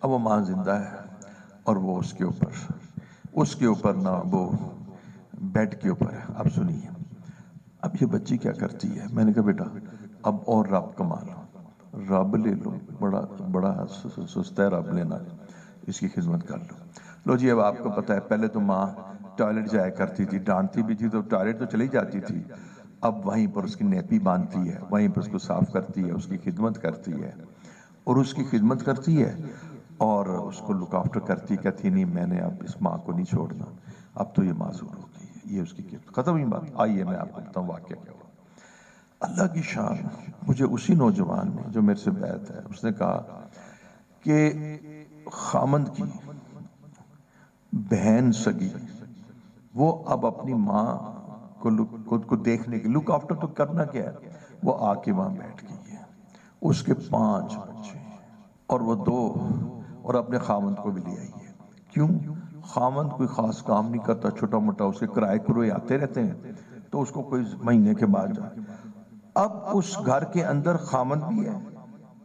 اب وہ ماں زندہ ہے اور وہ اس کے اوپر نہ وہ بیڈ کے اوپر ہے. اب سنیے، اب یہ بچی کیا کرتی ہے. میں نے کہا بیٹا اب اور رب کما لو، رب لے لو، بڑا سستا ہے رب لینا، اس کی خدمت کر لو. لو جی، اب آپ کو پتہ ہے پہلے تو ماں ٹوائلٹ جایا کرتی تھی، ڈانٹتی بھی تھی تو ٹوائلٹ تو چلی جاتی تھی. اب وہیں پر اس کی نیپی باندھتی ہے، وہیں پر اس کو صاف کرتی ہے، اس کی خدمت کرتی ہے اور اس کو لک آفٹر کرتی. کہتی نہیں میں نے اب اس ماں کو نہیں چھوڑنا، اب تو یہ معذور ہو گئی ہے، یہ اس کی ختم ہی بات. آئیے میں آپ کو بتاؤں واقعہ کیا ہوا. اللہ کی شان، مجھے اسی نوجوان نے جو میرے سے بیعت ہے اس نے کہا کہ خامند کی بہن سگی وہ اب اپنی ماں کو دیکھنے کے لک آفٹر تو کرنا کیا ہے، وہ آ کے وہاں بیٹھ گئی ہے. اس کے 5 بچے اور وہ 2 اور اپنے خامند کو بھی لے آئی ہے. کیوں؟ خامند کوئی خاص کام نہیں کرتا، چھوٹا موٹا اس کے کرائے کروئے آتے رہتے ہیں تو اس کو کوئی مہینے کے بعد جا. اب اس گھر کے اندر خامند بھی ہے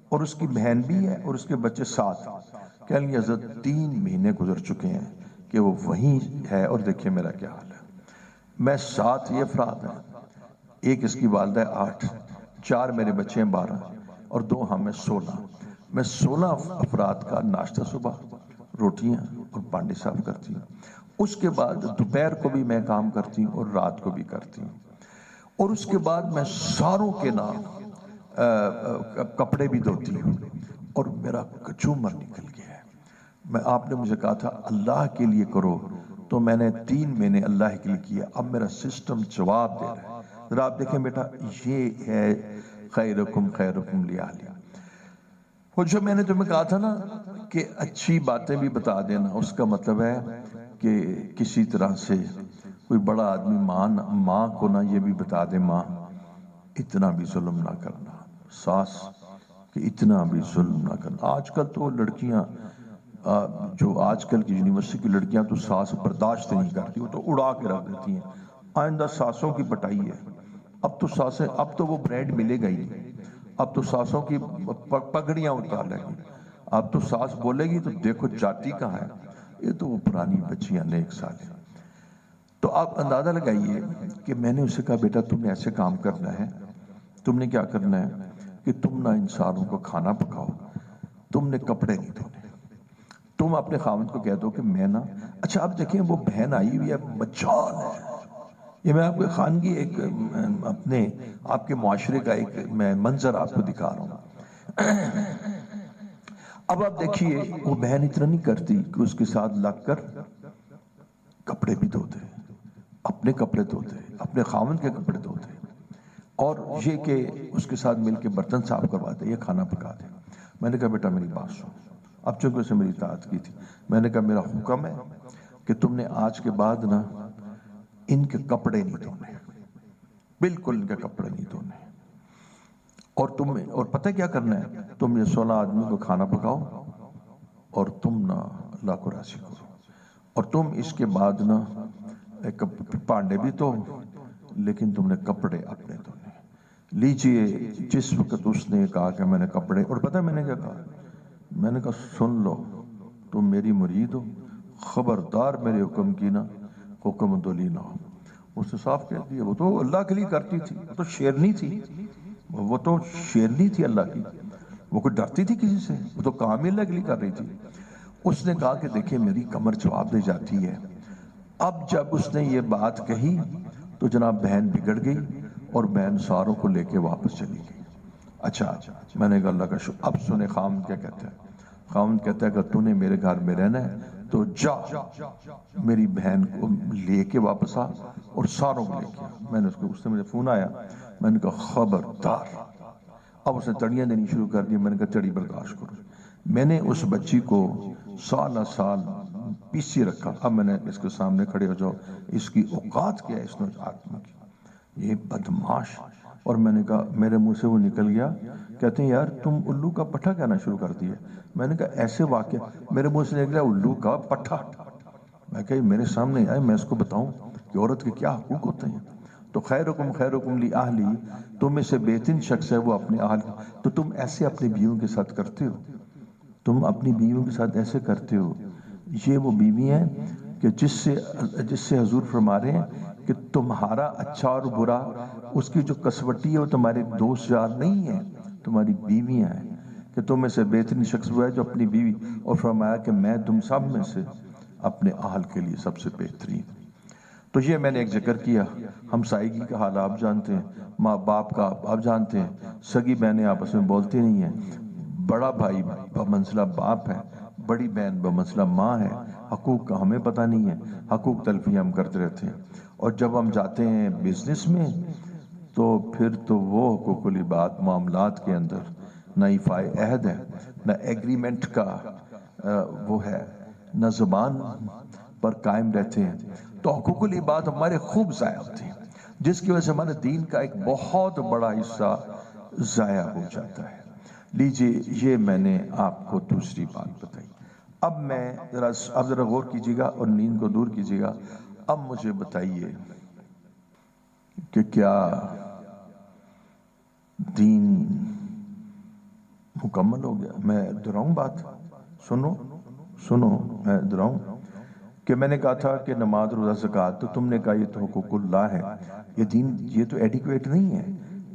اور اس کی بہن بھی ہے اور اس کے بچے 7. کہہ لیں حضرت 3 مہینے گزر چکے ہیں کہ وہ وہیں ہے اور دیکھیں میرا کیا حال ہے. میں 7 یہ افراد ہیں، ایک اس کی والدہ ہے 8، 4 میرے بچے ہیں 12 اور 2 ہم ہیں 16. میں 16 افراد کا ناشتہ صبح، روٹیاں اور پانڈے صاف کرتی ہوں. اس کے بعد دوپہر کو بھی میں کام کرتی ہوں اور رات کو بھی کرتی ہوں. اور اس کے بعد میں ساروں کے نام کپڑے بھی دھوتی ہوں اور میرا کچومر نکل گیا ہے. آپ نے مجھے کہا تھا اللہ کے لیے کرو تو میں نے 3 مہینے اللہ کے لیے کیا. اب میرا سسٹم جواب دے رہا ہے. ذرا آپ دیکھیں بیٹا، یہ ہے خیرکم خیرکم لأہلہ. وہ جو میں نے تمہیں کہا تھا نا کہ اچھی باتیں بھی بتا دینا، اس کا مطلب ہے کہ کسی طرح سے کوئی بڑا آدمی ماں کو نہ یہ بھی بتا دے ماں اتنا بھی ظلم نہ کرنا، ساس کہ اتنا بھی ظلم نہ کرنا. آج کل تو لڑکیاں جو آج کل کی یونیورسٹی کی لڑکیاں تو ساس برداشت نہیں کرتی، وہ تو اڑا کے رکھ دیتی ہیں. آئندہ ساسوں کی پٹائی ہے. اب تو وہ بریڈ ملے گا ہی نہیں. اب تو ساسوں کی پگڑیاں اتار لیں گی. اب تو ساس بولے گی تو دیکھو جاتی کہاں ہے. یہ تو وہ پرانی بچیاں نیک سالے. تو آپ اندازہ لگائیے کہ میں نے اسے کہا بیٹا تم نے ایسے کام کرنا ہے، تم نے کیا کرنا ہے کہ تم نہ انسانوں کو کھانا پکاؤ، تم نے کپڑے نہیں دھونے. تم اپنے خاوند کو کہہ دو کہ میں نا اچھا. اب دیکھیں وہ بہن آئی ہوئی ہے، مجال ہے. یہ میں آپ کے خانگی ایک اپنے آپ کے معاشرے کا ایک میں منظر آپ کو دکھا رہا ہوں. اب آپ دیکھیے وہ بہن اتنا نہیں کرتی کہ اس کے ساتھ لگ کر کپڑے بھی دھوتے، اپنے کپڑے دھوتے، اپنے خاوند کے کپڑے دھوتے، اور یہ کہ اس کے ساتھ مل کے برتن صاف کرواتے، یہ کھانا پکاتے. میں نے کہا بیٹا میری بات سن. اب چونکہ اسے میری اطاعت کی تھی میں نے کہا میرا حکم ہے کہ تم نے آج کے بعد نا ان کے کپڑے نہیں دھونے، بالکل ان کے کپڑے نہیں دھونے. اور پتہ کیا کرنا ہے، تم یہ 16 آدمی کو کھانا پکاؤ اور تم نا اللہ کو راضی کرو. اور تم اس کے بعد نا پانڈے بھی تو، لیکن تم نے کپڑے اپنے دھونے. لیجئے جس وقت اس نے کہا کہ میں نے کپڑے، اور پتہ میں نے کیا کہا، میں نے کہا سن لو تم میری مرید ہو، خبردار میرے حکم کی نا حکم دولی نہ ہو. اس نے صاف کہہ دیا وہ تو اللہ کے لیے کرتی تھی، وہ تو شیرنی تھی، وہ تو شیرنی تھی اللہ کی، وہ کوئی ڈرتی تھی کسی سے، وہ تو کام ہی اللہ کے لیے کر رہی تھی. اس نے کہا کہ دیکھیں میری کمر جواب دے جاتی ہے. اب جب اس نے یہ بات کہی تو جناب بہن بگڑ گئی اور بہن ساروں کو لے کے واپس چلی گئی. اچھا میں نے کہا اللہ کا شکر. اب سنے خاوند کیا کہتا ہے. خاوند کہتا ہے کہ تو نے میرے گھر میں رہنا ہے تو جا میری بہن کو لے کے واپس آ اور ساروں کو لے کے آ. میں نے اس سے مجھے فون آیا، میں نے کہا خبردار. اب اس نے تڑیاں دینی شروع کر دی. میں نے کہا تڑی برداشت کرو. میں نے اس بچی کو سال پیسی رکھا. اب میں نے اس کے سامنے کھڑے ہو جاؤ، اس کی اوقات کیا ہے اس آدمی کی، یہ بدماش. اور میں نے کہا میرے منہ سے وہ نکل گیا، کہتے ہیں یار تم الو کا پٹھا کہنا شروع کر دیا. میں نے کہا ایسے واقعہ میرے منہ سے نکلا الو کا پٹھا. میں کہا میرے سامنے آئے میں اس کو بتاؤں کہ عورت کے کیا حقوق ہوتے ہیں. تو خیرکم خیرکم لأہلی، تم میں سے بہترین شخص ہے وہ اپنے اہل. تو تم ایسے اپنی بیویوں کے ساتھ کرتے ہو. تم اپنی بیویوں کے ساتھ ایسے کرتے ہو. یہ وہ بیوی ہیں کہ جس سے حضور فرما رہے ہیں کہ تمہارا اچھا اور برا اس کی جو کسوٹی ہے وہ تمہارے دوست یار نہیں ہیں، تمہاری بیویاں ہیں. کہ تم میں سے بہترین شخص وہ ہے جو اپنی بیوی، اور فرمایا کہ میں تم سب میں سے اپنے اہل کے لیے سب سے بہترین. تو یہ میں نے ایک ذکر کیا. ہمسائیگی کا حال آپ جانتے ہیں، ماں باپ کا آپ جانتے ہیں، سگی بہنیں آپس میں بولتی نہیں ہیں، بڑا بھائی بمنزلہ باپ ہے، بڑی بہن بمنزلہ ماں ہے. حقوق کا ہمیں پتہ نہیں ہے، حقوق تلفی ہم کرتے رہتے ہیں. اور جب ہم جاتے ہیں بزنس میں تو پھر تو وہ حقوق العباد معاملات کے اندر نہ ایفائے عہد ہے، نہ ایگریمنٹ کا وہ ہے، نہ زبان پر قائم رہتے ہیں. تو حقوق العباد ہمارے خوب ضائع ہوتے ہیں، جس کی وجہ سے ہمارے دین کا ایک بہت بڑا حصہ ضائع ہو جاتا ہے. لیجئے یہ میں نے آپ کو دوسری بات بتائی. اب ذرا غور کیجیے گا اور نیند کو دور کیجیے گا. اب مجھے بتائیے کہ کیا دین مکمل ہو گیا؟ میں دہراؤں بات، سنو میں دہراؤں کہ میں نے کہا تھا کہ نماز روزہ زکوٰۃ، تو تم نے کہا یہ تو حقوق اللہ ہے. یہ دین، یہ تو ایڈیکویٹ نہیں ہے،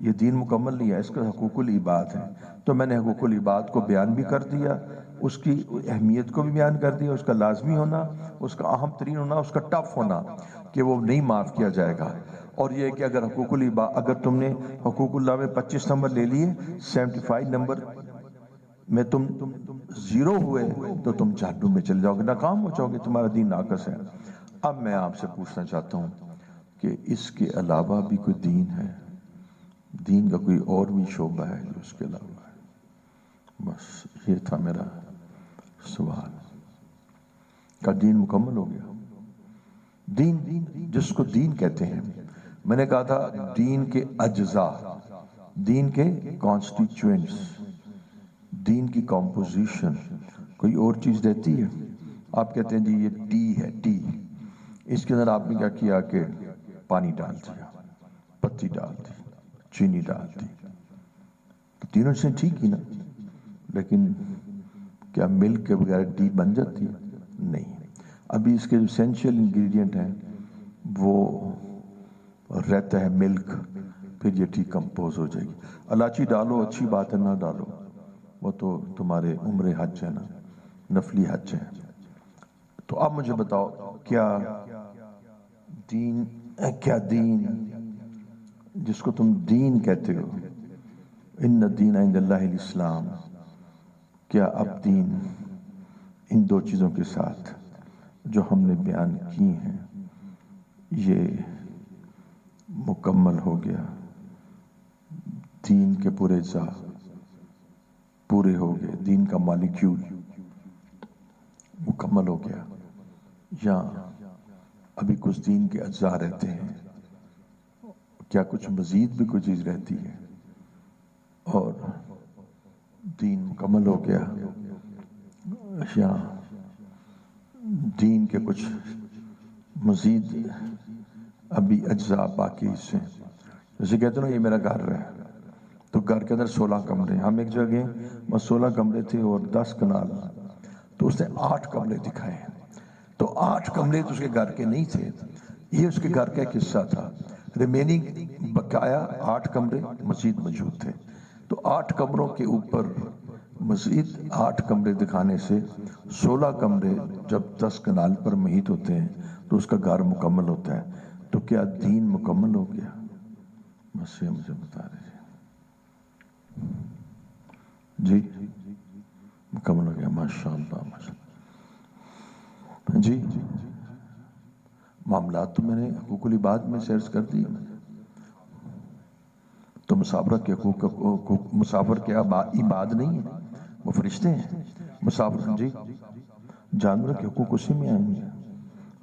یہ دین مکمل نہیں ہے، اس کا حقوق العباد ہے. تو میں نے حقوق العباد کو بیان بھی کر دیا، اس کی اہمیت کو بھی بیان کر دیا، اس کا لازمی ہونا، اس کا اہم ترین ہونا، اس کا ٹف ہونا کہ وہ نہیں معاف کیا جائے گا. اور یہ کہ اگر حقوق العباد، اگر تم نے حقوق اللہ میں 25 نمبر لے لیے، 75 نمبر میں تم 0 ہوئے تو تم جہنم میں چل جاؤ گے، ناکام ہو جاؤ گے، تمہارا دین ناقص ہے. اب میں آپ سے پوچھنا چاہتا ہوں کہ اس کے علاوہ بھی کوئی دین ہے؟ دین کا کوئی اور بھی شعبہ ہے جو اس کے علاوہ ہے؟ بس یہ تھا میرا سوال. کا دین مکمل ہو گیا؟ دین جس کو دین کہتے ہیں، میں نے کہا تھا دین کے اجزاء، دین کے کانسٹیچوئنٹس، دین کی کمپوزیشن کوئی اور چیز رہتی ہے. آپ کہتے ہیں جی یہ ٹی ہے، ٹی، اس کے اندر آپ نے کیا کیا کہ پانی ڈال دیا، پتی ڈال دی، چینی ڈال دی، تو تینوں سے ٹھیک ہی نا. لیکن کیا ملک کے بغیر ٹی بن جاتی ہے؟ نہیں. ابھی اس کے جو اسینشیل انگریڈینٹ ہیں وہ رہتا ہے ملک، پھر یہ ٹی کمپوز ہو جائے گی. الائچی ڈالو اچھی بات ہے، نہ ڈالو وہ تو تمہارے عمر حج ہے نا، نفلی حج ہے. تو اب مجھے بتاؤ کیا دین جس کو تم دین کہتے ہو، ان الدین عند اللہ الاسلام، کیا اب دین ان دو چیزوں کے ساتھ جو ہم نے بیان کی ہیں یہ مکمل ہو گیا؟ دین کے پورے اجزاء پورے ہو گئے، دین کا مالیکیول مکمل ہو گیا، یا ابھی کچھ دین کے اجزاء رہتے ہیں؟ کیا کچھ مزید بھی کوئی چیز رہتی ہے اور دین مکمل ہو گیا، یا دین کے کچھ مزید ابھی اجزاء باقی سے؟ جیسے کہتے ہیں نا یہ میرا گھر ہے، تو گھر کے اندر 16 کمرے، ہم ایک جگہ گئے بس 16 کمرے تھے اور 10 کنال، تو اس نے 8 کمرے دکھائے. تو 8 کمرے تو اس کے گھر کے نہیں تھے، یہ اس کے گھر کا ایک حصہ تھا. ریمیننگ بقایا 8 کمرے مزید موجود تھے. تو 8 کمروں کے اوپر مزید 8 کمرے دکھانے سے 16 کمرے جب 10 کنال پر محیط ہوتے ہیں تو اس کا گھر مکمل ہوتا ہے. تو کیا دین مکمل ہو گیا؟ بس یہ مجھے بتا رہے جی. مکمل ہو گیا، ماشاءاللہ ماشاءاللہ. جی معاملات تو میں نے حقوق العباد میں سیرز کر دی. تو مسافر کے حقوق، مسافر کے عباد نہیں ہیں، وہ فرشتے ہیں. مسافر جی جانور کے حقوق اسی میں آئیں گے،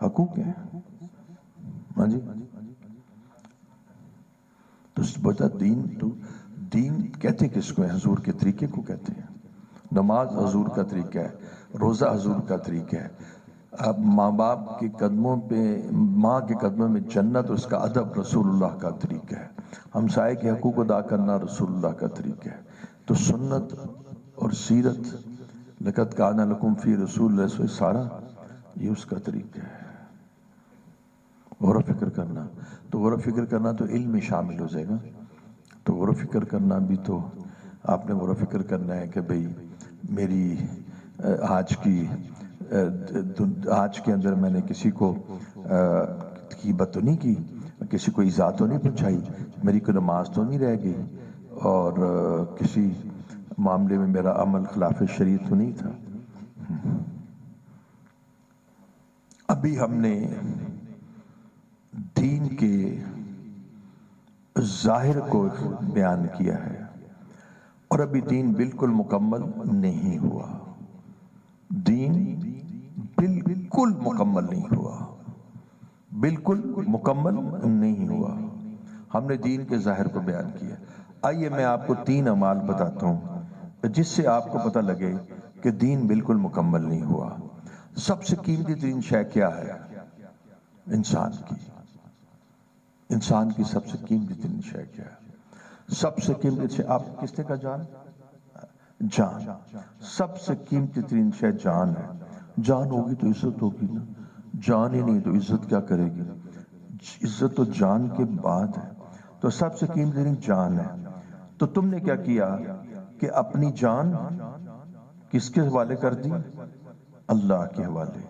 حقوق ہیں. ہاں جی. تو بتا دین کہتے کس کو ہے؟ حضور کے طریقے کو کہتے ہیں. نماز حضور کا طریقہ ہے، روزہ حضور کا طریقہ ہے. اب ماں باپ کے قدموں پہ، ماں کے قدموں میں جنت، اس کا ادب رسول اللہ کا طریقہ ہے. ہمسائے کے حقوق ادا کرنا رسول اللہ کا طریقہ ہے. تو سنت اور سیرت لقد کان لکم فی رسول اللہ صلی اللہ علیہ وسلم، سارا یہ اس کا طریقہ ہے غور و فکر کرنا۔ تو غور و فکر کرنا تو علم میں شامل ہو جائے گا، تو غور و فکر کرنا بھی تو آپ نے غور و فکر کرنا ہے کہ بھئی میری آج کے اندر میں نے کسی کو غیبت تو نہیں کی، کسی کو ایذا تو نہیں پہنچائی، میری کوئی نماز تو نہیں رہ گئی، اور کسی معاملے میں میرا عمل خلاف شریعت تو نہیں تھا۔ ابھی ہم نے دین کے ظاہر کو بیان کیا ہے، اور ابھی دین بالکل مکمل نہیں ہوا، دین بالکل مکمل نہیں ہوا، بالکل مکمل نہیں ہوا۔ ہم نے دین کے ظاہر کو بیان کیا۔ آئیے میں آپ کو 3 اعمال بتاتا ہوں جس سے آپ کو پتہ لگے کہ دین بالکل مکمل نہیں ہوا۔ سب سے قیمتی ترین شے کیا ہے؟ انسان کی سب سے قیمتی ترین شے کیا ہے؟ سب سے قیمتی شے، آپ کس نے کہا جان؟ جان۔ سب سے قیمتی ترین شے جان ہے۔ جان ہوگی تو عزت ہوگی نا، جان ہی نہیں تو عزت کیا کرے گی؟ عزت تو جان کے بعد ہے، تو سب سے قیمتی ترین جان ہے۔ تو تم نے کیا کیا کہ اپنی جان کس کے حوالے کر دی؟ اللہ کے حوالے،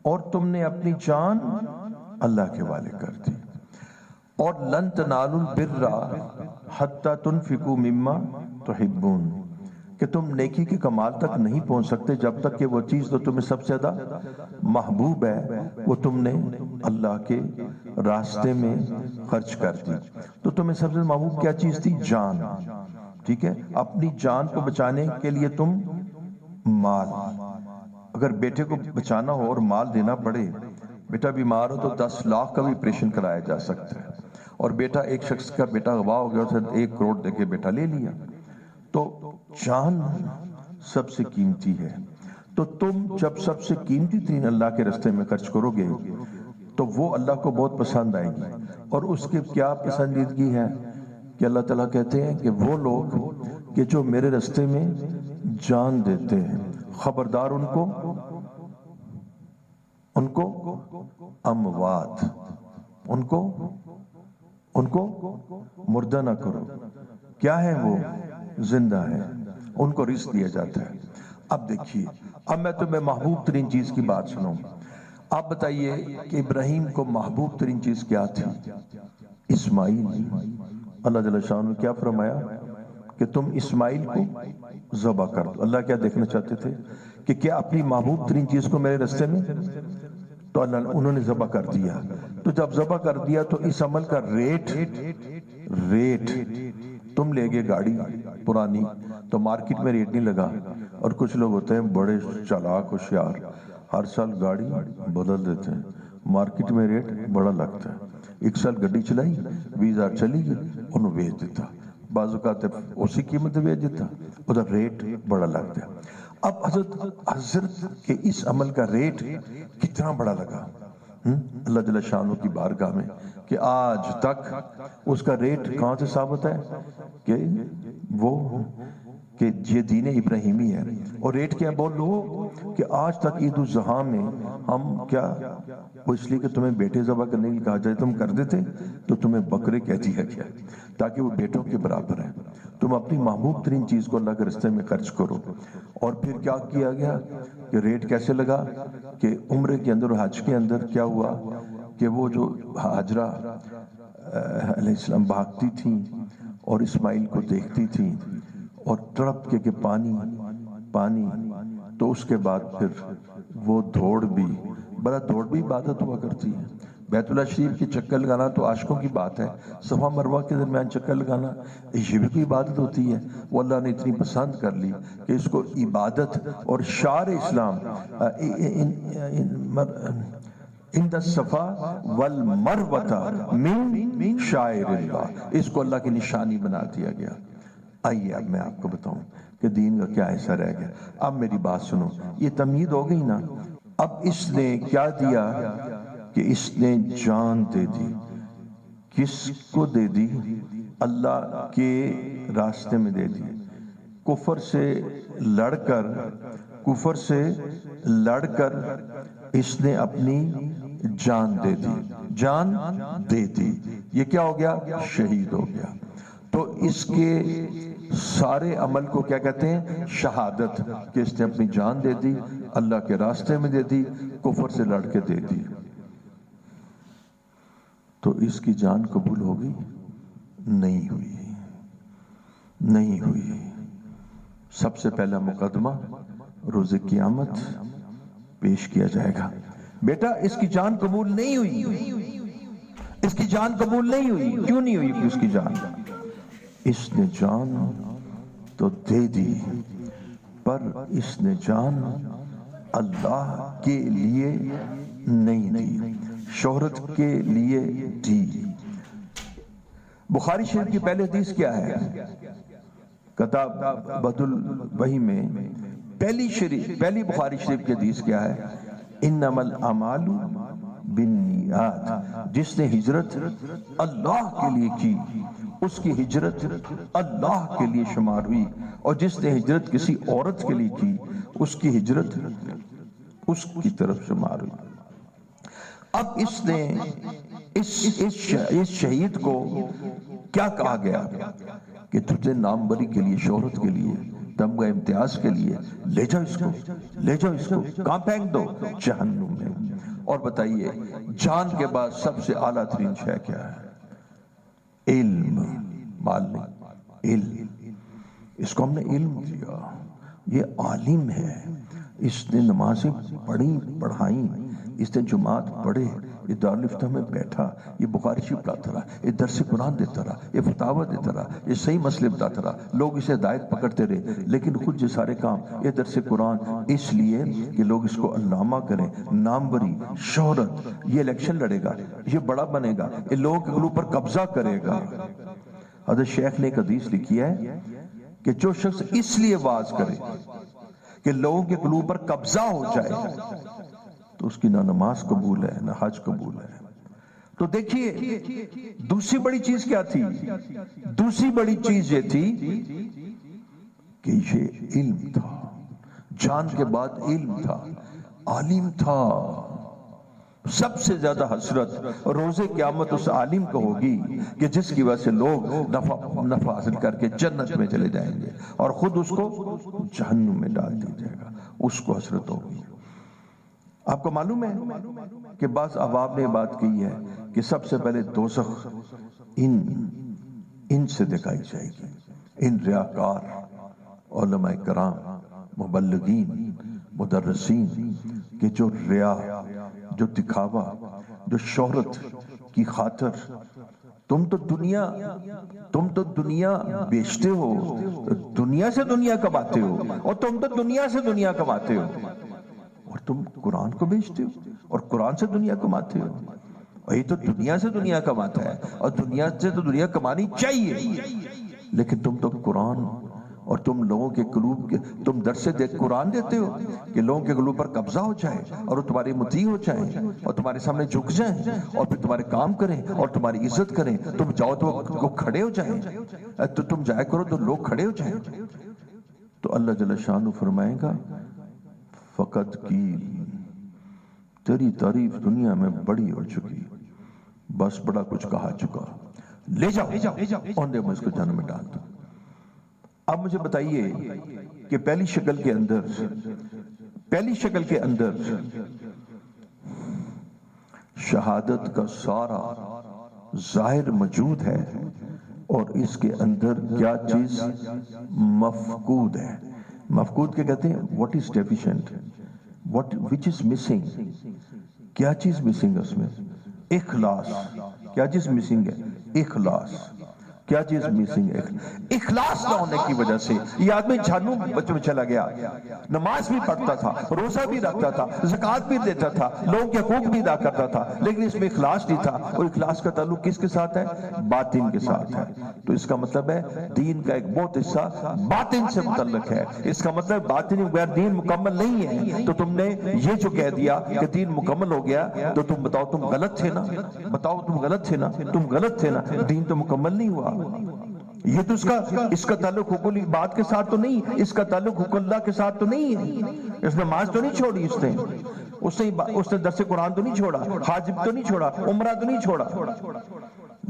اور تم نے اپنی جان اللہ کے حوالے کر دی۔ اور لن تنالوا البر حتی تنفقوا مما تحبون، کہ تم نیکی کے کمال تک نہیں پہنچ سکتے جب تک کہ وہ چیز تو تمہیں سب سے زیادہ محبوب ہے وہ تم نے اللہ کے راستے میں خرچ کر دی۔ تو تمہیں سب سے محبوب کیا چیز تھی؟ جان۔ ٹھیک ہے، اپنی جان کو بچانے کے لیے تم مال، اگر بیٹے کو بچانا ہو اور مال دینا پڑے، بیٹا بیمار ہو تو 10 لاکھ کا بھی آپریشن کرایا جا سکتا ہے، اور بیٹا ایک شخص کا بیٹا اغوا ہو گیا اسے 1 کروڑ دے کے بیٹا لے لیا۔ تو جان سب سے قیمتی ہے۔ تو تم جب سب سے قیمتی ترین اللہ کے راستے میں خرچ کرو گے تو وہ اللہ کو بہت پسند آئے گی۔ اور اس کی کیا پسندیدگی ہے کہ اللہ تعالیٰ کہتے ہیں کہ وہ لوگ کہ جو میرے راستے میں جان دیتے ہیں، خبردار ان کو اموات، ان کو مردہ نہ کرو، کیا ہے وہ؟ زندہ ہے، ان کو رزق دیا جاتا ہے۔ اب دیکھیے، اب میں تمہیں محبوب ترین چیز کی بات سنوں۔ آپ بتائیے کہ ابراہیم کو محبوب ترین چیز کیا تھی؟ اسماعیل۔ اللہ جل شانہ نے کیا فرمایا کہ تم اسماعیل کو ذبح کر دو۔ اللہ کیا دیکھنا چاہتے تھے کہ کیا اپنی محبوب ترین چیز کو میرے راستے میں، تو انہوں نے ذبح کر دیا۔ تو جب ذبح کر دیا تو اس عمل کا ریٹ تم لے گئے گاڑی پرانی تو مارکیٹ میں ریٹ نہیں لگا، اور کچھ لوگ ہوتے ہیں بڑے چالاک ہوشیار، ہر سال گاڑی بدل دیتے ہیں، مارکیٹ میں ریٹ بڑا لگتا ہے۔ 1 سال گڈی چلائی 20,000 چلی گئی، انہوں بیچ دیتا، بعض اوقات اسی قیمت بیچ دیتا، ادھر ریٹ بڑا لگتا ہے۔ اب حضرت کے اس عمل کا ریٹ کتنا بڑا لگا اللہ جل شانہ کی بارگاہ میں کہ آج تک اس کا ریٹ کہاں سے ثابت ہے کہ وہ کہ یہ دین ابراہیمی ہے۔ اور ریٹ کیا بول لو کہ آج تک عید الاضحیٰ میں ہم کیا، وہ اس لیے کہ تمہیں بیٹے ذبح کرنے کی کہا جائے تم کر دیتے تو تمہیں بکرے کہہ دیا گیا تاکہ وہ بیٹوں کے برابر ہے۔ تم اپنی محبوب ترین چیز کو اللہ کے راستے میں خرچ کرو۔ اور پھر کیا کیا گیا کہ ریٹ کیسے لگا کہ عمرے کے اندر اور حج کے اندر کیا ہوا کہ وہ جو ہاجرہ علیہ السلام بھاگتی تھیں اور اسماعیل کو دیکھتی تھیں اور تڑپ کے کہ پانی پانی، تو اس کے بعد پھر وہ دوڑ بھی عبادت ہوا کرتی ہے۔ بیت اللہ شریف کی چکر لگانا تو عاشقوں کی بات ہے، صفا مروہ کے درمیان چکر لگانا یہ بھی کوئی عبادت ہوتی ہے۔ وہ اللہ نے اتنی پسند کر لی کہ اس کو عبادت اور شعار اسلام ان الصفا والمروہ من شعائر اللہ، اس کو اللہ کی نشانی بنا دیا گیا۔ آئیے اب میں آپ کو بتاؤں کہ دین کا کیا حصہ رہ گیا۔ اب میری بات سنو، یہ تمہید ہو گئی نا۔ اب اس نے کیا دیا کہ اس نے جان دے دی۔ کس کو دے دی؟ اللہ کے راستے میں دے دی۔ کفر سے لڑ کر کفر سے لڑ کر اس نے اپنی جان دے دی، جان دے دی، یہ کیا ہو گیا؟ شہید ہو گیا۔ تو اس کے سارے عمل کو کیا کہتے ہیں؟ شہادت، کہ اس نے اپنی جان دے دی، اللہ کے راستے میں دے دی، کفر سے لڑ کے دے دی۔ تو اس کی جان قبول ہوگی؟ نہیں ہوئی، نہیں ہوئی۔ سب سے پہلا مقدمہ روز قیامت پیش کیا جائے گا، بیٹا اس کی جان قبول نہیں ہوئی، اس کی جان قبول نہیں ہوئی۔ کیوں نہیں ہوئی اس کی جان؟ اس نے جان تو دے دی، پر اس نے جان اللہ کے لیے نہیں دی، شہرت کے لیے دی۔ بخاری شریف کی پہلی حدیث کیا ہے؟ کتاب بدل الوحی میں پہلی بخاری شریف کی حدیث کیا ہے؟ انما الاعمال بالنیات، جس نے ہجرت اللہ کے لیے کی اس کی ہجرت اللہ کے لیے شمار ہوئی، اور جس نے ہجرت کسی عورت کے لیے کی اس کی ہجرت اس کی طرف شمار ہوئی۔ اب اس نے اس شہید کو کیا کہا گیا کہ تجھے نام بری کے لیے، شہرت کے لیے، تمغہ امتیاز کے لیے لے جاؤ اس کو، لے جاؤ اس کو، کہاں پھینک دو؟ جہنم میں۔ اور بتائیے جان کے بعد سب سے اعلیٰ ترین شے کیا ہے؟ علم، مال نہیں، علم۔ اس کو ہم نے علم دیا، یہ عالم ہے، اس نے نمازیں پڑھی پڑھائیں، اس نے جماعت پڑھے، یہ دارالفتہ میں بیٹھا، یہ بخاری شریف پڑھاتا رہا، یہ درس قرآن دیتا رہا، یہ فتاوی دیتا رہا، یہ صحیح مسئلے بتاتا رہا، لوگ اسے ہدایت پکڑتے رہے، لیکن خود یہ سارے کام، یہ درس قرآن اس لیے کہ لوگ اس کو علامہ کریں، ناموری، شہرت، یہ الیکشن لڑے گا، یہ بڑا بنے گا، یہ لوگوں کے گلوں پر قبضہ کرے گا۔ حضرت شیخ نے ایک حدیث لکھی ہے کہ جو شخص اس لیے واز کرے کہ لوگوں کے قلوب پر قبضہ ہو جائے تو اس کی نہ نماز قبول ہے نہ حج قبول ہے۔ تو دیکھیے دوسری بڑی چیز کیا تھی؟ دوسری بڑی چیز یہ تھی کہ یہ علم تھا، جان کے بعد علم تھا، عالم تھا۔ سب سے زیادہ حسرت روز قیامت اس عالم کو ہوگی کہ جس کی وجہ سے لوگ نفع حاصل کر کے جنت میں چلے جائیں گے اور خود اس کو جہنم میں ڈال دیا جائے گا، اس کو حسرت ہوگی۔ آپ کو معلوم ہے کہ بعض احباب نے بات کی ہے کہ سب سے پہلے دوزخ ان سے دکھائی جائے گی، ان ریاکار علماء کرام، مبلغین، مدرسین کہ جو ریا، جو دکھاوا، جو شہرت کی خاطر تم تو دنیا بیچتے ہو، دنیا سے دنیا کماتے ہو، اور تم تو دنیا سے دنیا کماتے ہو، اور تم قرآن کو بیچتے ہو اور قرآن سے دنیا کماتے ہو، اور یہ تو دنیا سے دنیا کماتا ہے، اور دنیا سے تو دنیا کمانی چاہیے، لیکن تم تو قرآن اور تم لوگوں کے قلوب کے تم درس قرآن دیتے ہو کہ لوگوں کے قلوب پر قبضہ ہو جائے اور وہ تمہاری مطیع ہو جائیں اور تمہارے سامنے جھک جائیں اور پھر تمہارے کام کریں اور تمہاری عزت کریں، تم جاؤ تو وہ کھڑے ہو جائیں، تو تم جایا کرو تو لوگ کھڑے ہو جائیں۔ تو اللہ جل شانہ فرمائے گا فقط کی تیری تعریف دنیا میں بڑی ہو چکی، بس بڑا کچھ کہا چکا، لے جاؤ اور دے مجھ کو جہنم میں ڈال دو۔ اب مجھے بتائیے کہ پہلی شکل کے اندر شہادت کا سارا ظاہر موجود ہے، اور اس کے اندر کیا چیز مفقود ہے؟ مفقود کیا کہتے ہیں؟ what is deficient, which is missing، کیا چیز مسنگ ہے اس میں؟ اخلاص۔ کیا چیز مسنگ ہے؟ اخلاص۔ کیا چیز مسنگ ہے؟ اخلاص نہ ہونے کی وجہ سے یہ آدمی جہنم میں چلا گیا۔ نماز بھی پڑھتا تھا، روزہ بھی رکھتا تھا، زکوٰۃ بھی دیتا تھا، لوگوں کے حقوق بھی ادا کرتا تھا، لیکن اس میں اخلاص نہیں تھا، اور اخلاص کا تعلق کس کے ساتھ ہے؟ باطن کے ساتھ ہے۔ تو اس کا مطلب ہے دین کا ایک بہت حصہ باطن سے متعلق ہے۔ اس کا مطلب باطن بغیر دین مکمل نہیں ہے۔ تو تم نے یہ جو کہہ دیا کہ دین مکمل ہو گیا، تو تم بتاؤ تم غلط تھے نا؟ بتاؤ تم غلط تھے نا؟ تم غلط تھے نا؟ دین تو مکمل نہیں ہوا۔ یہ تو اس کا تعلق حقوق العباد کے ساتھ تو نہیں، اس کا تعلق حقوق اللہ کے ساتھ تو نہیں ہے. اس نے نماز تو نہیں چھوڑی، اس نے درس قرآن تو نہیں چھوڑا، حج تو نہیں چھوڑا، عمرہ تو نہیں چھوڑا،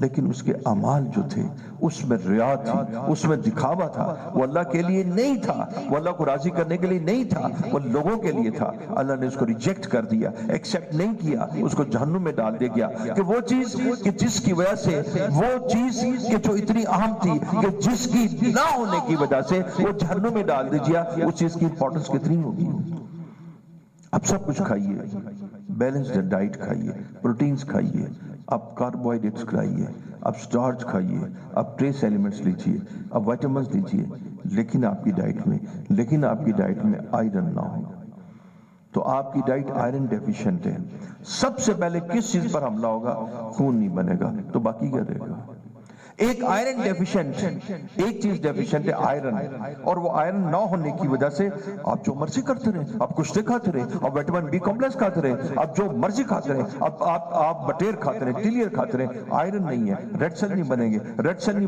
لیکن اس کے اعمال جو تھے اس میں ریا تھی، اس میں دکھاوا تھا. وہ اللہ کے لیے نہیں تھا، وہ اللہ کو راضی کرنے کے لیے نہیں تھا، وہ لوگوں کے لیے تھا. اللہ نے اس کو ریجیکٹ کر دیا، ایکسیپٹ نہیں کیا، اس کو جہنم میں ڈال دے گیا. کہ وہ چیز کہ جس کی وجہ سے، وہ چیز کہ جو اتنی اہم تھی کہ جس کی نہ ہونے کی وجہ سے وہ جہنم میں ڈال دے دیا، اس چیز کی امپورٹنس کتنی ہوگی. اب سب کچھ کھائیے، بیلنسڈ ڈائٹ کھائیے، پروٹینز کھائیے، اب کاربوہائیڈریٹس کھائیے، اب سٹارچ کھائیے، اب ٹریس ایلیمنٹس لیجیے، اب وائٹامنز لیجیے، لیکن آپ کی ڈائٹ میں آئرن نہ ہو تو آپ کی ڈائٹ آئرن ڈیفیشنٹ ہے. سب سے پہلے کس چیز پر حملہ ہوگا؟ خون نہیں بنے گا تو باقی کیا رہے گا؟ ایک آئرن ڈیفیشنٹ، ایک چیز ڈیفیشنٹ ہے آئرن، اور وہ آئرن نہ ہونے کی وجہ سے آپ جو مرضی کرتے رہے، آپ کشتے کھاتے رہے، آپ وٹامن بی کمپلیکس کھاتے رہے، آپ جو مرضی کھاتے رہے، آپ بٹیر کھاتے رہے، ٹیلیئر کھاتے رہے، آئرن نہیں ہے. ریڈ سیل نہیں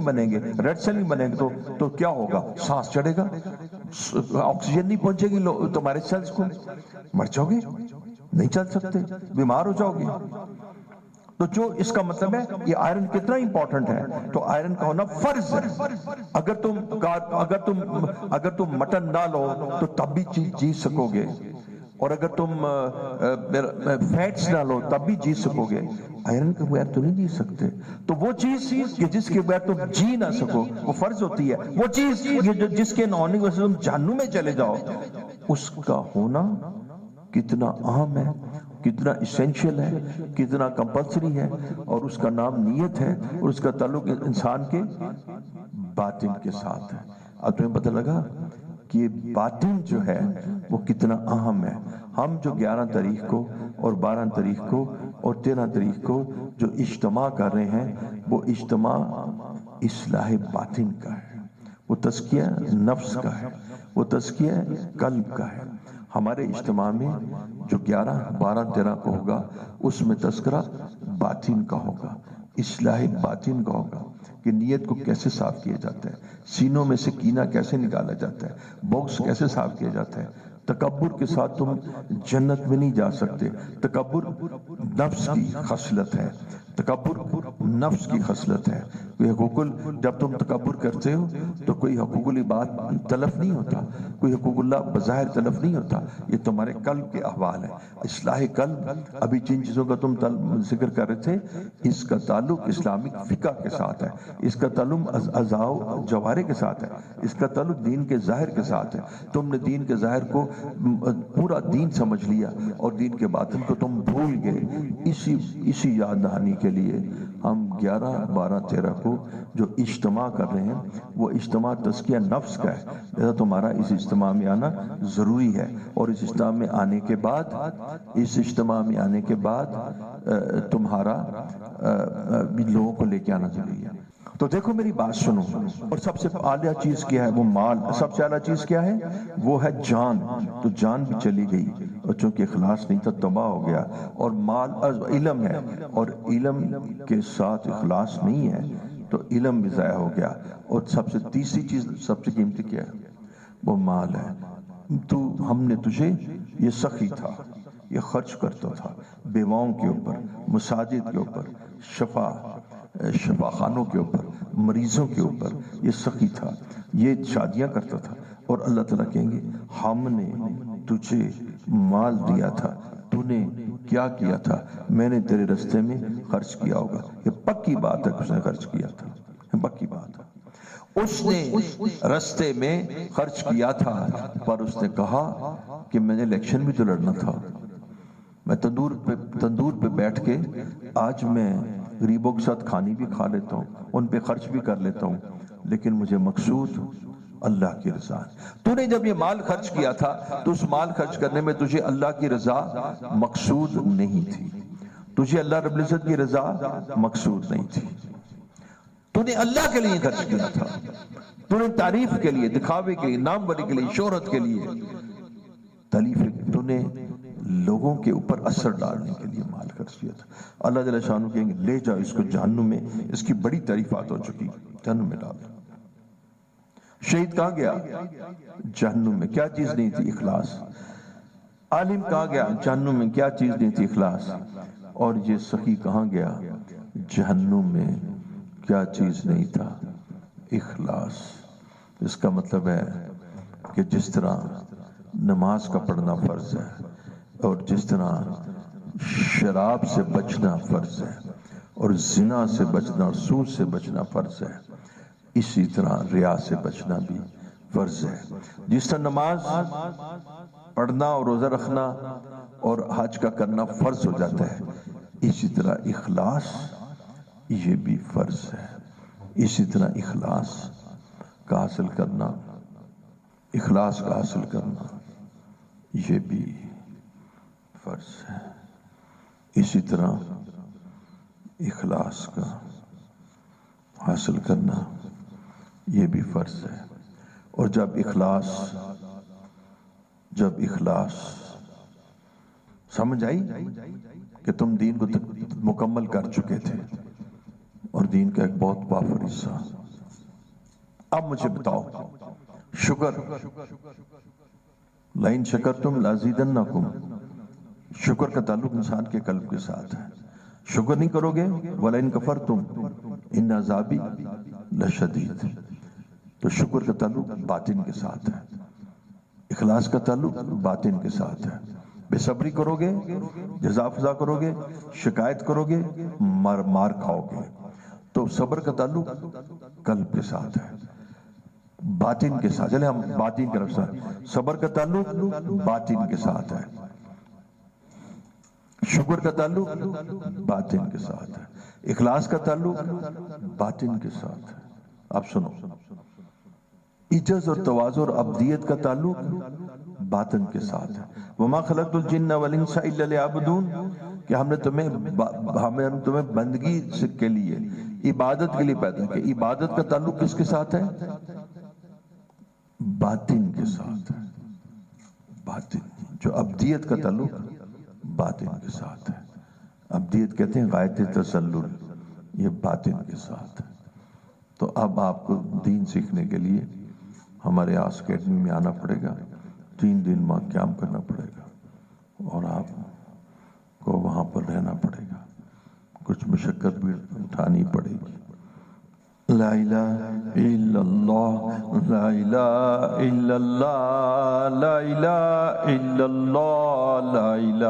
بنیں گے تو کیا ہوگا؟ سانس چڑھے گا، آکسیجن نہیں پہنچے گی تمہارے سیلز کو، مر جاؤ گے، نہیں چل سکتے، بیمار ہو جاؤ گے. تو جو اس کا مطلب ہے یہ آئرن کتنا امپورٹنٹ ہے. تو آئرن کا ہونا فرض ہے. اگر تم مٹن نہ لو تو تب بھی جی سکو گے، اور اگر تم فیٹس نہ لو تب بھی جی سکو گے. آئرن کے بغیر تو نہیں جی سکتے. تو وہ چیز کہ جس کے بغیر تم جی نہ سکو وہ فرض ہوتی ہے. وہ چیز جس کے نہ ہونے کی وجہ سے تم جہنم میں چلے جاؤ، اس کا ہونا کتنا اہم ہے، کتنا اسینشل ہے، کتنا کمپلسری ہے. اور اس کا نام نیت ہے، اور اس کا تعلق انسان کے باطن کے ساتھ ہے. اب تمہیں پتہ لگا کہ باطن جو ہے وہ کتنا اہم ہے. ہم جو 11 تاریخ کو اور 12 تاریخ کو اور 13 تاریخ کو جو اجتماع کر رہے ہیں، وہ اجتماع اصلاح باطن کا ہے، وہ تزکیہ نفس کا ہے، وہ تزکیہ قلب کا ہے. ہمارے اجتماع میں جو 11، 12، 13 کو ہوگا اس میں تذکرہ باطن کا ہوگا، اصلاح باطن کا ہوگا کہ نیت کو کیسے صاف کیا جاتا ہے، سینوں میں سے کینہ کیسے نکالا جاتا ہے، بغض کیسے صاف کیا جاتا ہے. تکبر کے ساتھ تم جنت میں نہیں جا سکتے. تکبر نفس کی خصلت ہے، تکبر نفس کی خصلت ہے. جب تم تکبر کرتے ہو تو کوئی حقوق العباد تلف نہیں ہوتا، کوئی حقوق اللہ بظاہر تلف نہیں ہوتا. یہ تمہارے قلب کے احوال ہے. اصلاح قلب، ابھی جن چیزوں کا تم ذکر کر رہے تھے، اس کا تعلق اسلامک فقہ کے ساتھ ہے، اس کا تعلق اعضاء و جوارح کے ساتھ ہے، اس کا تعلق دین کے ظاہر کے ساتھ ہے. تم نے دین کے ظاہر کو پورا دین سمجھ لیا اور دین کے باطن کو تم بھول گئے. اسی یاد دہانی کے لیے ہم 11، 12، 13 کو جو اجتماع کر رہے ہیں وہ اجتماع تزکیہ نفس کا ہے. لہذا تمہارا اس اجتماع میں آنا ضروری ہے. اور اس اجتماع میں آنے کے بعد تمہارا لوگوں کو لے کے آنا ضروری ہے. تو دیکھو میری بات سنو، اور سب سے اعلیٰ چیز کیا ہے؟ وہ مال. سب سے اعلیٰ چیز کیا ہے؟ وہ ہے جان. تو جان بھی چلی گئی، اور چونکہ اخلاص نہیں تھا تباہ ہو گیا. اور مال علم ہے، اور علم کے ساتھ اخلاص نہیں ہے تو علم بھی ضائع ہو گیا. اور سب سے تیسری چیز سب سے قیمتی کیا ہے؟ وہ مال ہے. ہم نے تجھے، یہ سخی تھا، یہ خرچ کرتا تھا بیواؤں کے اوپر، مساجد کے اوپر، شفا خانوں کے اوپر، مریضوں کے اوپر. یہ سخی تھا، یہ شادیاں کرتا تھا. اور اللہ تعالیٰ کہیں گے ہم نے تجھے مال دیا تھا، تو نے کیا کیا تھا؟ میں نے تیرے رستے میں خرچ کیا ہوگا. یہ پکی بات ہے کہ اس نے خرچ کیا تھا، پکی بات ہے. اس نے رستے میں خرچ کیا تھا، پر اس نے کہا کہ میں نے الیکشن بھی تو لڑنا تھا. میں تندور پہ بیٹھ کے آج میں غریبوں کے ساتھ کھانی بھی کھا لیتا ہوں، ان پہ خرچ بھی کر لیتا ہوں، لیکن مجھے مقصود اللہ کی رضا. تو نے جب یہ مال خرچ کیا تھا تو اس مال خرچ کرنے میں تجھے اللہ کی رضا مقصود نہیں تھی، تجھے اللہ رب العزت کی رضا مقصود نہیں تھی. تو نے اللہ کے لیے خرچ کیا تھا، تو نے تعریف کے لیے، دکھاوے کے لیے، نام بری کے لیے، شہرت کے لیے، تو نے لوگوں کے اوپر اثر ڈالنے کے لیے مال خرچ کیا تھا. اللہ جل شانہ کہیں گے لے جاؤ اس کو جہنم میں، اس کی بڑی تعریفات ہو چکی، جہنم میں ڈال دو. شہید کہاں گیا؟ جہنم میں. کیا چیز نہیں تھی؟ اخلاص. عالم کہاں گیا؟ جہنم میں. کیا چیز نہیں تھی؟ اخلاص. اور یہ سخی کہاں گیا؟ جہنم میں. کیا چیز نہیں تھا؟ اخلاص. اس کا مطلب ہے کہ جس طرح نماز کا پڑھنا فرض ہے اور جس طرح شراب سے بچنا فرض ہے اور زنا سے بچنا اور سود سے بچنا فرض ہے، اسی طرح ریا سے بچنا بھی فرض ہے. جس طرح نماز پڑھنا اور روزہ رکھنا اور حج کا کرنا فرض ہو جاتا ہے، اسی طرح اخلاص یہ بھی فرض ہے. اسی طرح اخلاص کا حاصل کرنا، اخلاص کا حاصل کرنا یہ بھی فرض ہے. اسی طرح اخلاص کا حاصل کرنا یہ بھی فرض ہے. اور جب اخلاص سمجھ آئی کہ تم دین کو مکمل کر چکے تھے اور دین کا ایک بہت وافر حصہ. اب مجھے بتاؤ، شکر، لئن شکرتم لازیدنکم، شکر کا تعلق انسان کے قلب کے ساتھ ہے. شکر نہیں کرو گے وَلَئِن كَفَرْتُمْ إِنَّ عَذَابِي لَشَدِيدٌ، تو شکر کا تعلق باطن کے ساتھ ہے، اخلاص کا تعلق باطن کے ساتھ ہے. بے صبری کرو گے، جزا فضا کرو گے، شکایت کرو گے، مار کھاؤ گے. تو صبر کا تعلق قلب کے ساتھ ہے، باطن کے ساتھ. چلے ہم باطن کی طرف سے، صبر کا تعلق باطن کے ساتھ ہے، شکر کا تعلق باطن کے ساتھ ہے، اخلاص کا تعلق باطن کے ساتھ ہے. اب سنو، عجز اور تواضع اور عبدیت کا تعلق باطن کے ساتھ ہے. وَمَا خَلَقْتُ الْجِنَّ وَالْإِنسَ إِلَّا لِيَعْبُدُونَ، کہ ہم نے تمہیں بندگی کے لیے، عبادت کے لیے پیدا کیا. عبادت کا تعلق کس کے ساتھ ہے؟ باطن کے ساتھ ہے. باطن، جو عبدیت کا تعلق باطن کے ساتھ ہے. عبدیت کہتے ہیں غایت تسلل، یہ باطن کے ساتھ ہے. تو اب آپ کو دین سیکھنے کے لیے ہمارے آس اکیڈمی میں آنا پڑے گا، 3 دن وہاں قیام کرنا پڑے گا اور آپ کو وہاں پر رہنا پڑے گا، کچھ مشقت بھی اٹھانی پڑے گی. لا الہ الا اللہ، لا الہ الا اللہ، لا الہ الا اللہ، لا الہ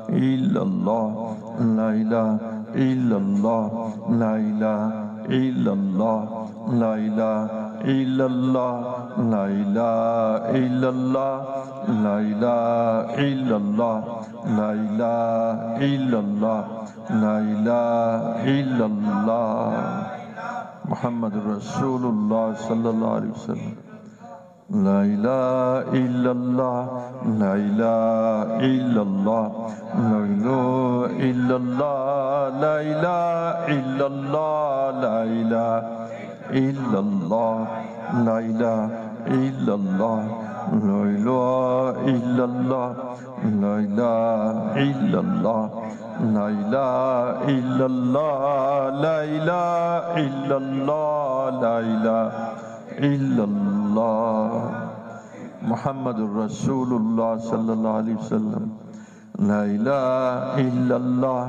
الا اللہ، لا الہ الا اللہ، لا الہ الا اللہ، لا الہ الا اللہ، لا الہ الا اللہ، لا الہ الا اللہ، لا الہ الا اللہ، لا الہ الا اللہ، محمد رسول اللہ صلی اللہ علیہ وسلم. لا الہ الا اللہ، لا الہ الا اللہ، لا الہ الا اللہ، لا الہ الا اللہ، لا الہ الا اللہ، لا الہ الا اللہ، لا الہ الا اللہ، لا الہ الا اللہ، لا الہ الا اللہ، لا الہ الا اللہ، لا الہ الا اللہ، محمد الرسول اللہ صلی اللہ علیہ وسلم. لا الہ الا اللہ،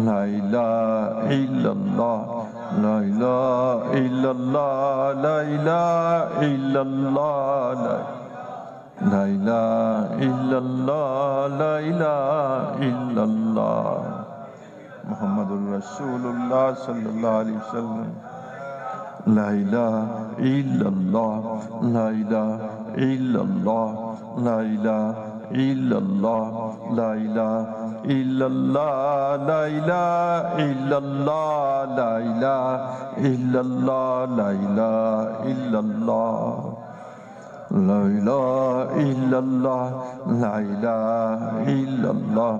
لا الہ الا اللہ، لا الہ الا اللہ، لا الہ الا اللہ، لا الہ الا اللہ، لا الہ الا اللہ، محمد الرسول اللہ صلی اللہ علیہ وسلم. لا الہ الا اللہ، لا الہ الا اللہ، لا الہ الا اللہ، لا الہ الا اللہ، لا الہ الا اللہ، لا الہ الا اللہ، لا الہ الا اللہ، لا الہ الا اللہ،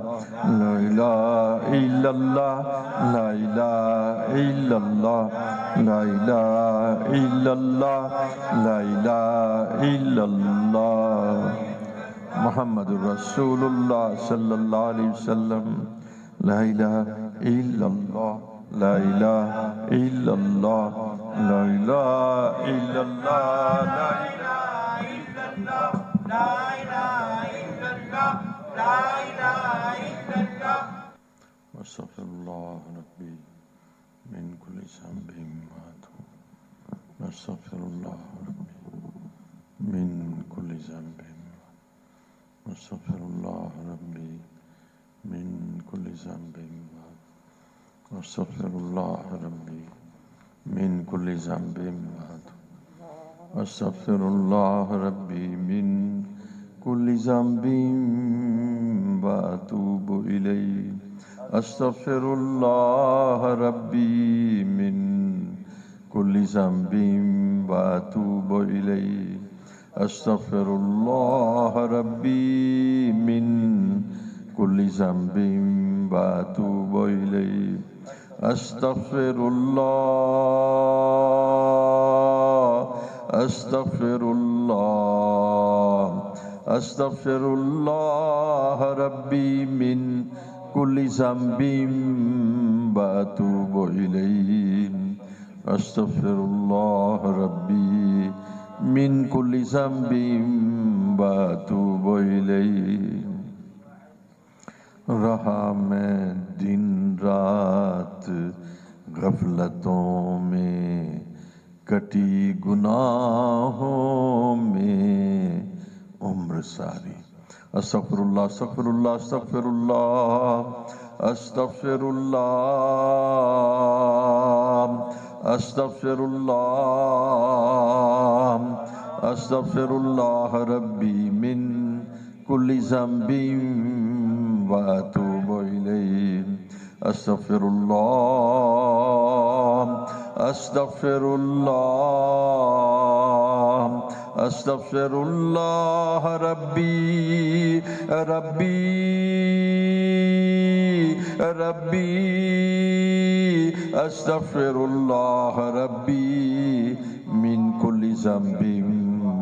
لا الہ الا اللہ، لا الہ الا اللہ، لا الہ الا اللہ، لا الہ الا اللہ، لا الہ الا اللہ، محمد رسول اللہ صلی اللہ علیہ وسلم. لا الہ الا اللہ، لا الہ الا اللہ، لا الہ الا اللہ لا استغفر اللہ ربی من کل ذنب واتوب استغفر اللہ ربی من کل ذنب استغفر اللہ ربی من کل ذنب استغفر اللہ ربی من کل ذنب استغفر اللہ ربی من کل ذنب واتوب الیہ استغفر اللہ ربی من کل ذنب واتوب الیہ استغفر اللہ ربی من کل ذنب واتوب الیہ استغفر اللہ استغفر اللہ ربی من کل ذنب واتوب الیہ استغفر اللہ ربی من کل ذنب واتوب الیہ رہا میں دن رات غفلتوں میں کٹی گناہوں میں عمر ساری استغفر اللہ استغفر اللہ استغفر اللہ استغفر اللہ استغفر اللہ استغفر اللہ ربی من کل ذنب واتوب الیہ استغفر اللہ استغفر اللہ استغفر اللہ ربی استغفر اللہ ربی من کل ذنب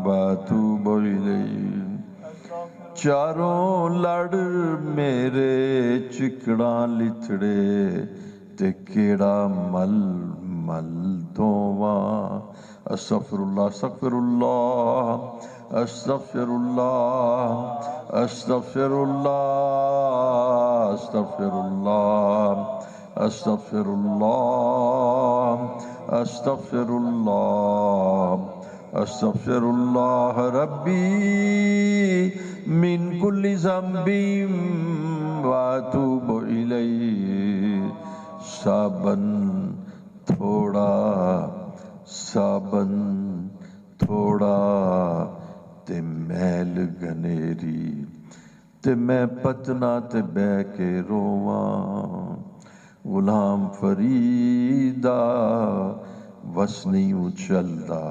واتوب الیہ چاروں لڑ میرے چکڑاں لتھڑے تے کیڑا مل مل دوواں استغفر اللہ استغفر اللہ استغفر اللہ استغفر اللہ استغفر اللہ استغفر اللہ استغفر اللہ استغفر اللہ ربی من کل ذنب واتوب الیہ سابن تھوڑا تے میل گنیری تے میں پتنا تے بہ کے رواں غلام فریدا وس نہیں چلدا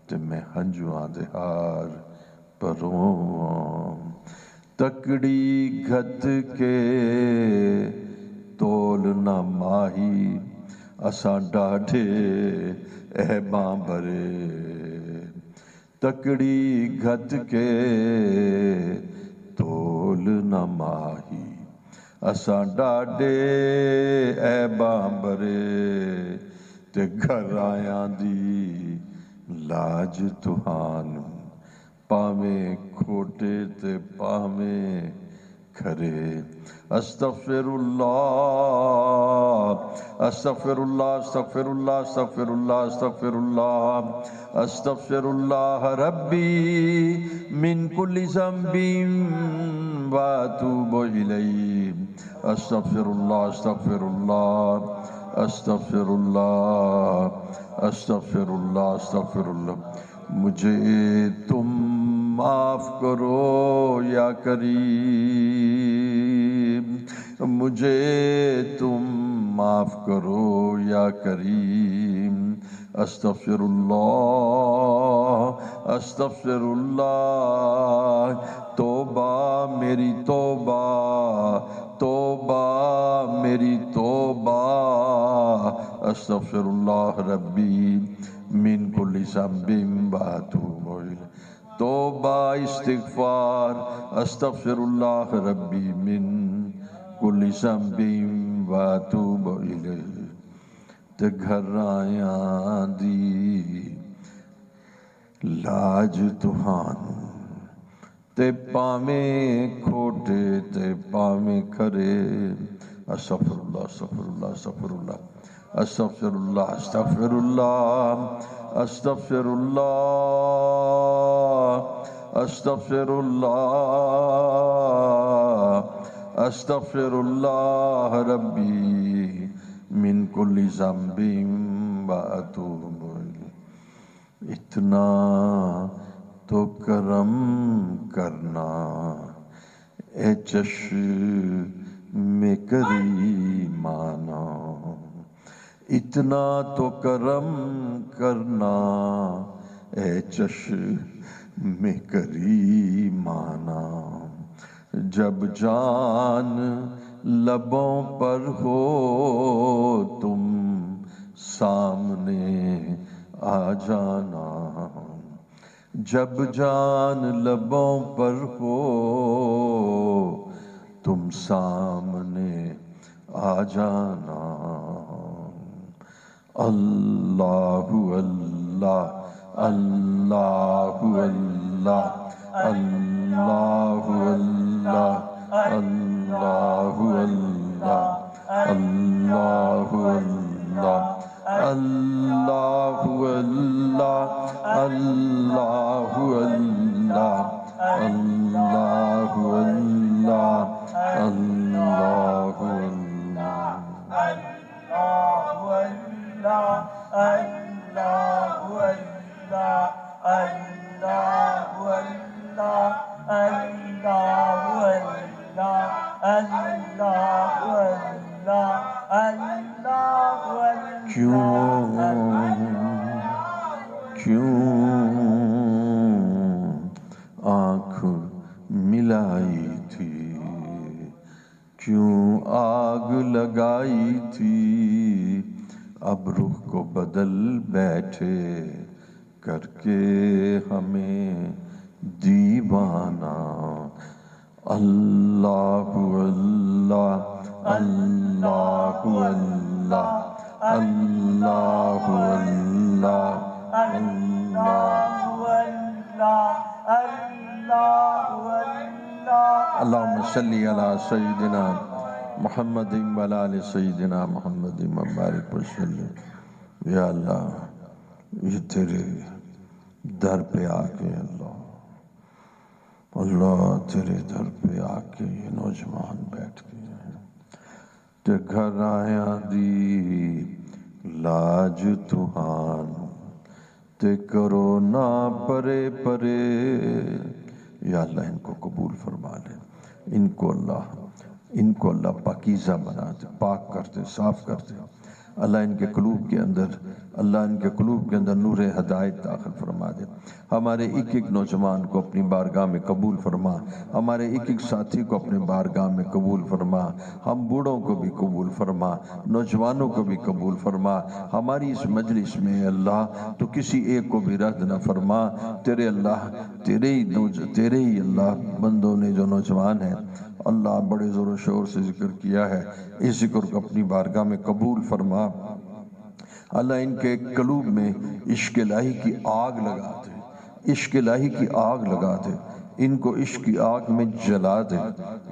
تے میں ہنجواں دے ہار پروں تکڑی گھت کے تول نہ ماہی اساں ڈاڈھے احباں بھرے تکڑی گھت کے تول نہ ماہی اساں ڈاڈھے احباں بھرے تے گھر آیاں دی لاج تہان پاویں کھوٹے تے پاویں کھرے استغفر اللہ استغفر اللہ استغفر اللہ استغفر اللہ استغفر اللہ استغفر اللہ ربی من کل ذنب واتوب الیہ استغفر اللہ استغفر اللہ استغفر اللہ استغفر اللہ استغفر اللہ مجھے تم معاف کرو یا کریم مجھے تم معاف کرو یا کریم استغفر اللہ استغفر اللہ توبہ میری توبہ توبہ میری توبہ استغفر اللہ ربی من کل ذنب واتوب الیہ توبہ استغفار استغفر اللہ ربی من کل ذنب واتوب الیہ تے گھر آیاں دی لاج تہانوں تے پاویں کھوٹے تے پاویں کھرے استغفر اللہ استغفر اللہ استغفر اللہ استغفر اللہ استغفر اللہ استغفر اللہ استغفر اللہ استغفر اللہ ربی من کل ذنب واتوب الیہ اتنا تو کرم کرنا اے چشم کریمانہ اتنا تو کرم کرنا اے چشم کریمانہ جب جان لبوں پر ہو تم سامنے آ جانا جب جان لبوں پر ہو تم سامنے آ جانا اللہ اللہ اللہ اللہ اللہ اللہ اللہ اللہ اللہ اللہ اللہ اللہ اللہ اللہ اللہ کیوں آنکھ ملائی تھی کیوں آگ لگائی تھی اب رخ کو بدل بیٹھے کر کے ہمیں دیوانہ اللہ اللہ اللہ اللہ اللہ اللہم صلی علی سیدنا محمد وعلی آل سیدنا محمد مبارک وسلم یا اللہ یہ تیرے در پہ آ کے اللہ تیرے در پہ آ کے یہ نوجوان بیٹھ گئے ہیں تے گھر آیاں دی لاج تہان تے کرو نہ پرے پرے یا اللہ ان کو قبول فرما لے ان کو اللہ پاکیزہ بنا دے پاک کر دے صاف کر دے اللہ ان کے قلوب کے اندر نور ہدایت داخل فرما دے ہمارے ایک ایک نوجوان کو اپنی بارگاہ میں قبول فرما ہمارے ایک ایک ساتھی کو اپنے بارگاہ میں قبول فرما ہم بوڑھوں کو بھی قبول فرما نوجوانوں کو بھی قبول فرما ہماری اس مجلس میں اللہ تو کسی ایک کو بھی رد نہ فرما تیرے ہی اللہ بندوں نے جو نوجوان ہیں اللہ بڑے زور و شور سے ذکر کیا ہے اس ذکر کو اپنی بارگاہ میں قبول فرما اللہ ان کے قلوب میں عشق الہی کی آگ لگا دے عشق الہی کی آگ لگا دے ان کو عشق کی آگ میں جلا دے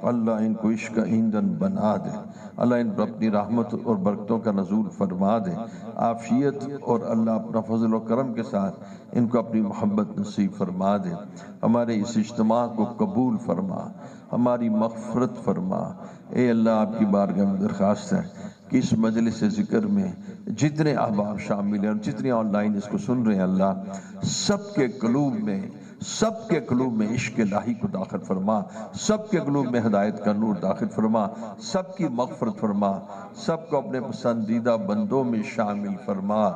اللہ ان کو عشق کا ایندھن بنا دے اللہ ان پر اپنی رحمت اور برکتوں کا نزول فرما دے عافیت اور اللہ اپنا فضل و کرم کے ساتھ ان کو اپنی محبت نصیب فرما دے ہمارے اس اجتماع کو قبول فرما ہماری مغفرت فرما اے اللہ آپ کی بارگاہ میں درخواست ہے کہ اس مجلس ذکر میں جتنے احباب شامل ہیں اور جتنے آن لائن اس کو سن رہے ہیں اللہ سب کے قلوب میں عشق الہی کو داخل فرما سب کے قلوب میں ہدایت کا نور داخل فرما سب کی مغفرت فرما سب کو اپنے پسندیدہ بندوں میں شامل فرما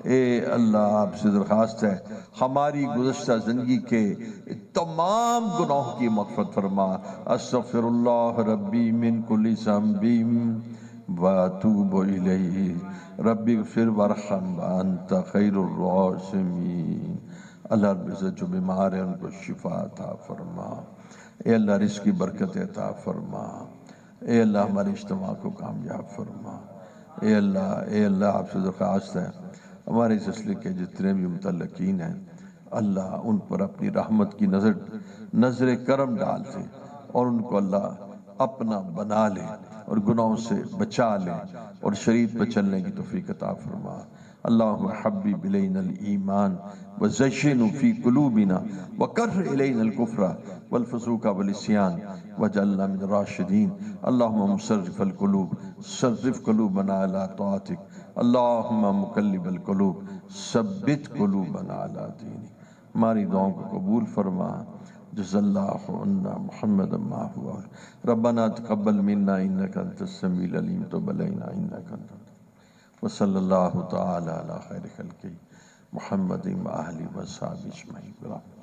اے اللہ آپ سے درخواست ہے ہماری گزشتہ زندگی کے تمام گناہوں کی مغفرت فرما استغفر اللہ ربی من کل ذنب واتوب الیہ ربی اغفر وارحم وانت خیر الراحمین اللہ رب العزت جو بیمار ہیں ان کو شفا عطا فرما اے اللہ رزق کی برکت عطا فرما اے اللہ ہمارے اجتماع کو کامیاب فرما اے اللہ آپ سے درخواست ہے ہمارے سلسلے کے جتنے بھی متعلقین ہیں اللہ ان پر اپنی رحمت کی نظر کرم ڈال دے اور ان کو اللہ اپنا بنا لے اور گناہوں سے بچا لے اور شریعت پر چلنے کی توفیق عطا فرما اللہم حبب الینا الایمان وزینہ فی قلوبنا وکرہ الینا الکفر والفسوق والعصیان واجعلنا من الراشدین اللہم مصرف القلوب صرف قلوبنا علی طاعتک اللہم مقلب القلوب ثبت قلوبنا علی دینک ہماری دعاؤں کو قبول فرما جزا اللہ عنا محمد ما ہوا ربنا تقبل منا انک انت السمیع العلیم تب علینا انک انت وصلی اللہ تعالی علی خیر خلقہ محمد و آلہ و صحبہ اجمعین.